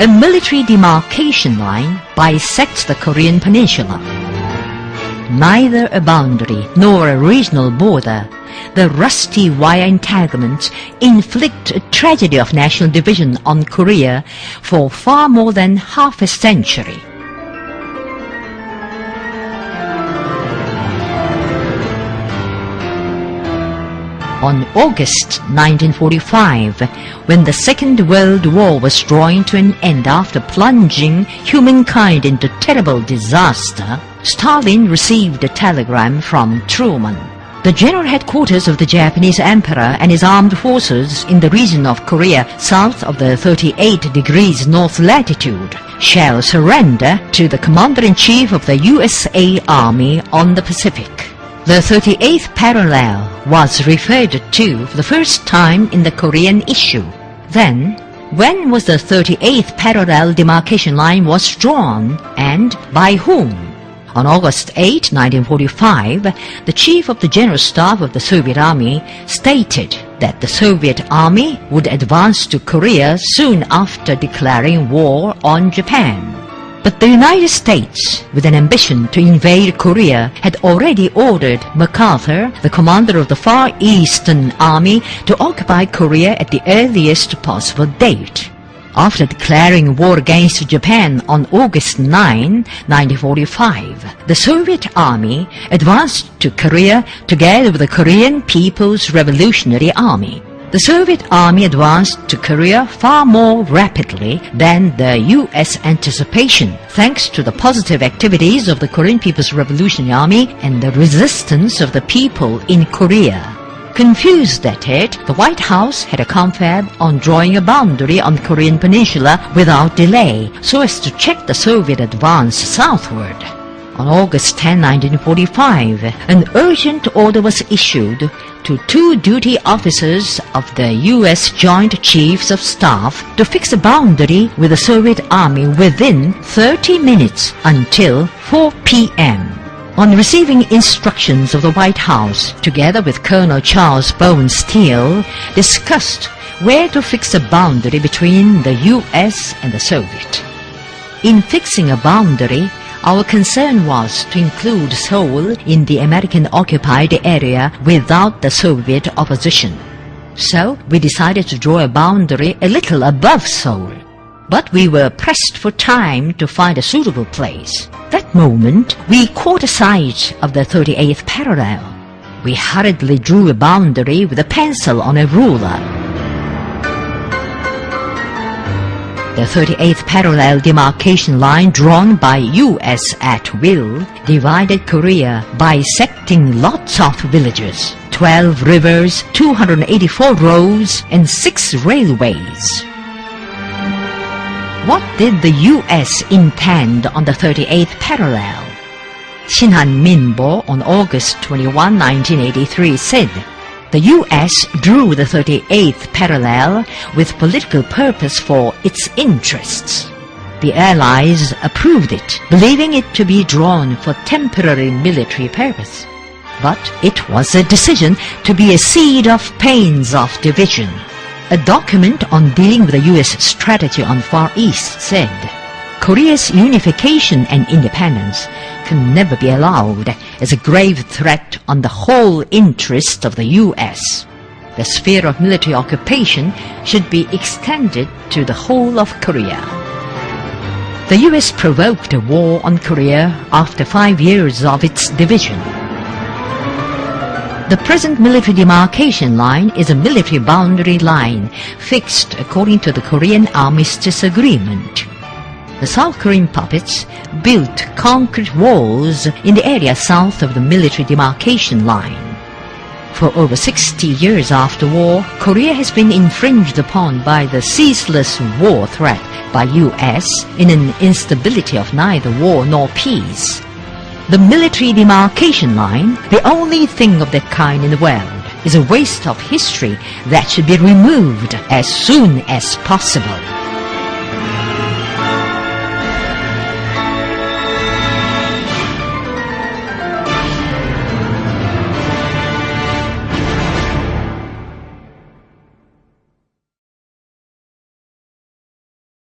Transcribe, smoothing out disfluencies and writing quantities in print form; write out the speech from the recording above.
A military demarcation line bisects the Korean peninsula. Neither a boundary nor a regional border, the rusty wire entanglements inflict a tragedy of national division on Korea for far more than half a century. On August 1945, when the Second World War was drawing to an end after plunging humankind into terrible disaster, Stalin received a telegram from Truman. The general headquarters of the Japanese Emperor and his armed forces in the region of Korea south of the 38 degrees north latitude shall surrender to the Commander-in-Chief of the USA Army on the Pacific. The 38th parallel was referred to for the first time in the Korean issue. Then, when was the 38th parallel demarcation line was drawn, and by whom? On August 8, 1945, the Chief of the General Staff of the Soviet Army stated that the Soviet Army would advance to Korea soon after declaring war on Japan. But the United States, with an ambition to invade Korea, had already ordered MacArthur, the commander of the Far Eastern Army, to occupy Korea at the earliest possible date. After declaring war against Japan on August 9, 1945, the Soviet Army advanced to Korea together with the Korean People's Revolutionary Army. The Soviet Army advanced to Korea far more rapidly than the U.S. anticipation, thanks to the positive activities of the Korean People's Revolutionary Army and the resistance of the people in Korea. Confused at it, the White House had a confab on drawing a boundary on the Korean peninsula without delay, so as to check the Soviet advance southward. On August 10, 1945, an urgent order was issued to 2 duty officers of the U.S. Joint Chiefs of Staff to fix a boundary with the Soviet Army within 30 minutes until 4 p.m. On receiving instructions of the White House, together with Colonel Charles Bowen Steele, discussed where to fix a boundary between the U.S. and the Soviet. In fixing a boundary, our concern was to include Seoul in the American-occupied area without the Soviet opposition. So we decided to draw a boundary a little above Seoul. But we were pressed for time to find a suitable place. That moment, we caught a sight of the 38th parallel. We hurriedly drew a boundary with a pencil on a ruler. The 38th parallel demarcation line drawn by U.S. at will divided Korea, bisecting lots of villages, 12 rivers, 284 roads, and 6 railways. What did the U.S. intend on the 38th parallel? Shinhan Minbo on August 21, 1983 said, "The U.S. drew the 38th parallel with political purpose for its interests. The Allies approved it, believing it to be drawn for temporary military purpose. But it was a decision to be a seed of pains of division." A document on dealing with the U.S. strategy on Far East said, "Korea's unification and independence can never be allowed as a grave threat on the whole interest of the U.S. The sphere of military occupation should be extended to the whole of Korea." The U.S. provoked a war on Korea after 5 years of its division. The present military demarcation line is a military boundary line fixed according to the Korean Armistice Agreement. The South Korean puppets built concrete walls in the area south of the military demarcation line. For over 60 years after war, Korea has been infringed upon by the ceaseless war threat by U.S. in an instability of neither war nor peace. The military demarcation line, the only thing of that kind in the world, is a waste of history that should be removed as soon as possible.